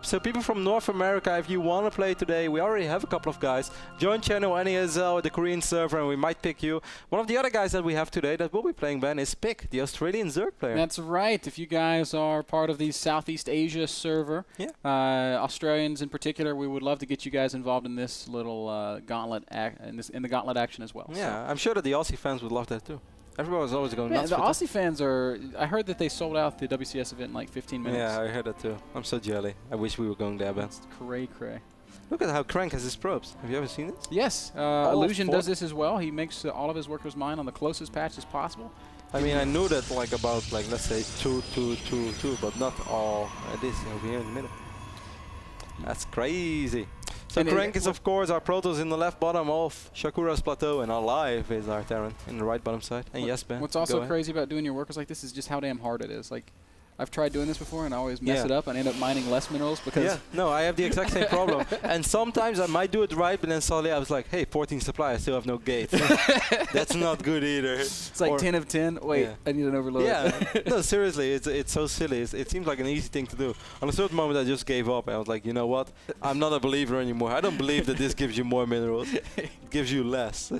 So people from North America, if you want to play today, we already have a couple of guys. Join channel NASL, the Korean server, and we might pick you. One of the other guys that we have today that will be playing, Ben, is Pick, the Australian Zerg player. That's right. If you guys are part of the Southeast Asia server, Australians in particular, we would love to get you guys involved in this little gauntlet in the gauntlet action as well. Yeah, so I'm sure that the Aussie fans would love that too. Everyone's always going nuts. The Aussie fans are. I heard that they sold out the WCS event in like 15 minutes. Yeah, I heard that too. I'm so jelly. I wish we were going there, Ben. Cray. Look at how Crank has his probes. Have you ever seen this? Yes. Illusion does this as well. He makes all of his workers mine on the closest patch as possible. I mean, I knew that like about let's say 2, but not all. This over here in the middle. That's crazy. So and Crank is of course our Protoss in the left bottom of Shakura's plateau, and aLive is our Terran in the right bottom side. And yes, Ben. What's also crazy about doing your workers like this is just how damn hard it is. Like, I've tried doing this before and I always mess it up and end up mining less minerals because... Yeah, no, I have the exact same problem. And sometimes I might do it right, but then suddenly I was like, hey, 14 supply, I still have no gate. That's not good either. It's like 10 of 10. Wait, I need an overload. Yeah, no, seriously, it's so silly. It seems like an easy thing to do. On a certain moment, I just gave up. And I was like, you know what? I'm not a believer anymore. I don't believe that this gives you more minerals. It gives you less.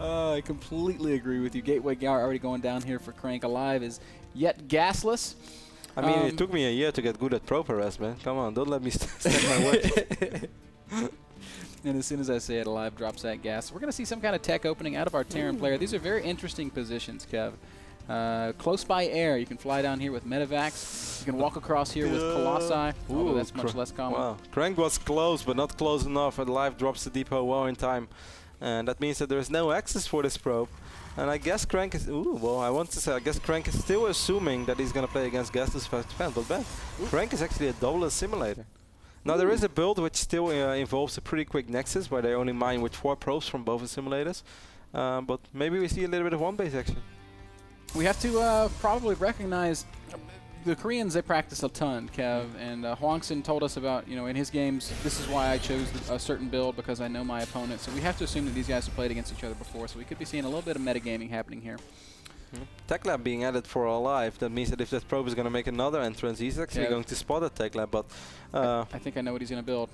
I completely agree with you. Gateway Gower already going down here for Crank. aLive is yet gasless. I mean, it took me a year to get good at pro press, man. Come on, don't let me step my way. And as soon as I say it, aLive drops that gas. We're going to see some kind of tech opening out of our Terran player. These are very interesting positions, Kev. Close by air. You can fly down here with Medivacs. You can walk across here with Colossi. Although that's much less common. Wow. Crank was close, but not close enough. aLive drops the depot well in time. And that means that there is no access for this probe. And I guess Crank is... Ooh, well, I want to say, I guess Crank is still assuming that he's going to play against gasless fast defense. But Ben, Crank is actually a double assimilator. Now, there is a build which still involves a pretty quick nexus, where they only mine with 4 probes from both assimilators. But maybe we see a little bit of one-base action. We have to probably recognize... The Koreans, they practice a ton, Kev, and Hwangson told us about, you know, in his games, this is why I chose a certain build, because I know my opponent. So we have to assume that these guys have played against each other before, so we could be seeing a little bit of metagaming happening here. Tech Lab being added for aLive, that means that if that probe is going to make another entrance, he's actually going to spot a Tech Lab, but... I think I know what he's going to build.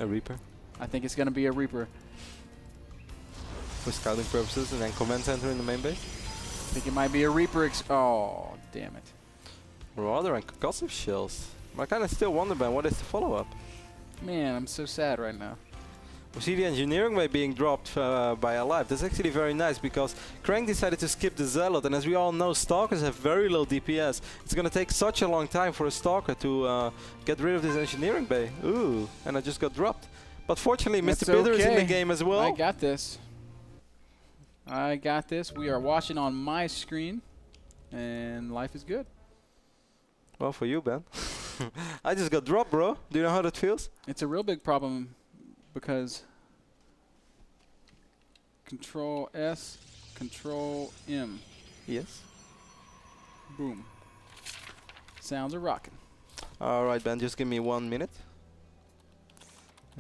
A Reaper? I think it's going to be a Reaper. For scouting purposes, and then command center in the main base? I think it might be a Reaper. Oh, damn it. Marauder and concussive shells. I kind of still wonder, Ben, what is the follow-up? Man, I'm so sad right now. We see the engineering way being dropped by aLive. That's actually very nice because Crank decided to skip the Zealot, and as we all know, Stalkers have very low DPS. It's going to take such a long time for a Stalker to get rid of this engineering bay. Ooh, and I just got dropped. But fortunately, Mr. Bitter is in the game as well. I got this. I got this. We are watching on my screen, and life is good. Well, for you, Ben. I just got dropped, bro. Do you know how that feels? It's a real big problem because Control S, Control M. Yes. Boom. Sounds are rocking. All right, Ben, just give me 1 minute.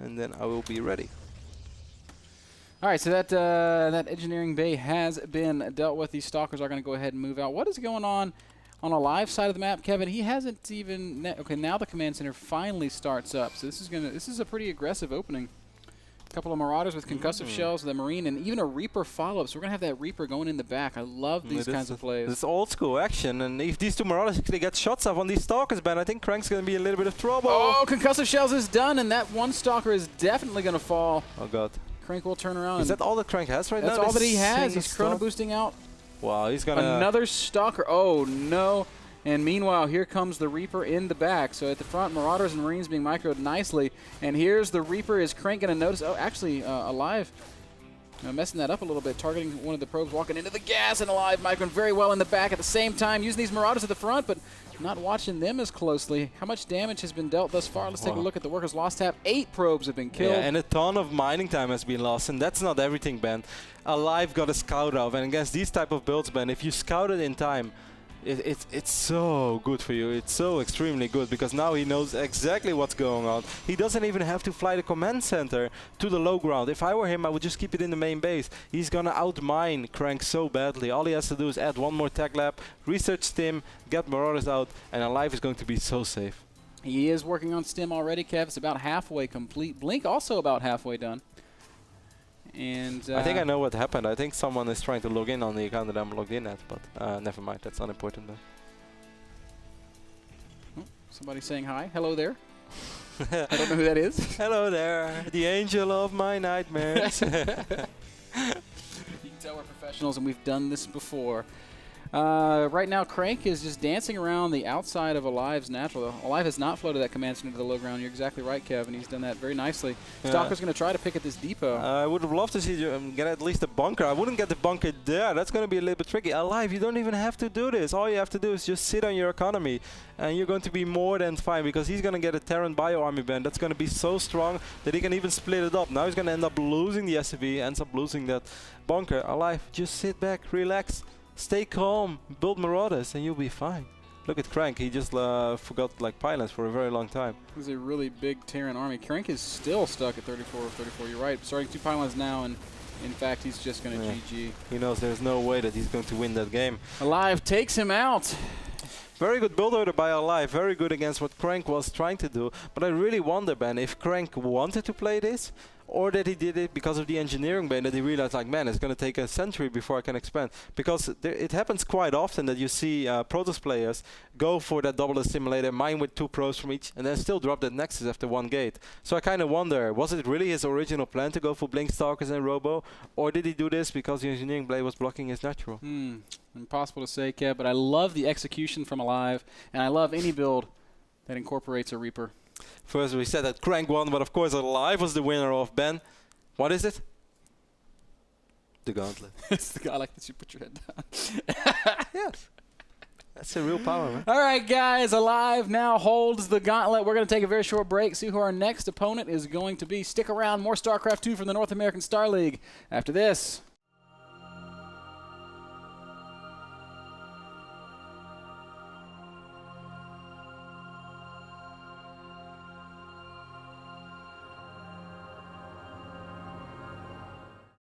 And then I will be ready. All right, so that engineering bay has been dealt with. These Stalkers are going to go ahead and move out. What is going on aLive side of the map, Kevin? He hasn't even... Okay, now the command center finally starts up. So this is a pretty aggressive opening. A couple of Marauders with concussive shells, the Marine, and even a Reaper follow-up. So we're going to have that Reaper going in the back. I love these kinds of plays. It's old school action, and if these two Marauders actually get shots off on these Stalkers, Ben, I think Crank's going to be in a little bit of trouble. Oh, concussive shells is done, and that one Stalker is definitely going to fall. Oh, God. Crank will turn around. Is that all that Crank has right now? That's all that he has. He's chrono boosting out. Wow, he's going to... Another Stalker. Oh, no. And meanwhile, here comes the Reaper in the back. So at the front, Marauders and Marines being microed nicely. And here's the Reaper. Is Crank going to notice? Oh, actually, aLive messing that up a little bit, targeting one of the probes, walking into the gas, and aLive microing very well in the back at the same time, using these Marauders at the front, but not watching them as closely. How much damage has been dealt thus far? Let's take a look at the Workers Lost tab. 8 probes have been killed. Yeah, and a ton of mining time has been lost, and that's not everything, Ben. aLive got a scout off, and against these type of builds, Ben, if you scout it in time, it's so good for you. It's so extremely good because now he knows exactly what's going on. He doesn't even have to fly the command center to the low ground. If I were him, I would just keep it in the main base. He's gonna outmine Crank so badly. All he has to do is add one more tech lab, research Stim, get Marauders out, and aLive is going to be so safe. He is working on Stim already, Kev. It's about halfway complete. Blink also about halfway done. And I think I know what happened. I think someone is trying to log in on the account that I'm logged in at, but never mind. That's unimportant. Oh, somebody saying hi. Hello there. I don't know who that is. Hello there, the angel of my nightmares. You can tell we're professionals and we've done this before. Right now, Crank is just dancing around the outside of aLive's natural. aLive has not floated that command center to the low ground. You're exactly right, Kevin. He's done that very nicely. Yeah. Stalker's going to try to pick at this depot. I would have loved to see you get at least a bunker. I wouldn't get the bunker there. That's going to be a little bit tricky. aLive, you don't even have to do this. All you have to do is just sit on your economy, and you're going to be more than fine, because he's going to get a Terran Bio Army Band. That's going to be so strong that he can even split it up. Now he's going to end up losing the SCV, ends up losing that bunker. aLive, just sit back, relax. Stay calm, build Marauders, and you'll be fine. Look at Crank, he just forgot like pilots for a very long time. This is a really big Terran army. Crank is still stuck at 34 of 34, you're right. Starting 2 pylons now, and in fact, he's just going to GG. He knows there's no way that he's going to win that game. aLive takes him out. Very good build order by aLive, very good against what Crank was trying to do. But I really wonder, Ben, if Crank wanted to play this, or that he did it because of the engineering ban, that he realized, like, man, it's going to take a century before I can expand. Because it happens quite often that you see Protoss players go for that double assimilator, mine with 2 pros from each, and then still drop that Nexus after 1 gate. So I kind of wonder, was it really his original plan to go for Blink Stalkers and Robo, or did he do this because the engineering blade was blocking his natural? Impossible to say, Kev, but I love the execution from aLive, and I love any build that incorporates a Reaper. First we said that Crank won, but of course aLive was the winner of Ben. What is it? The Gauntlet. It's the guy like that you put your head down. Yes. That's a real power, man. All right, guys, aLive now holds the Gauntlet. We're going to take a very short break, see who our next opponent is going to be. Stick around, more StarCraft 2 from the North American Star League after this.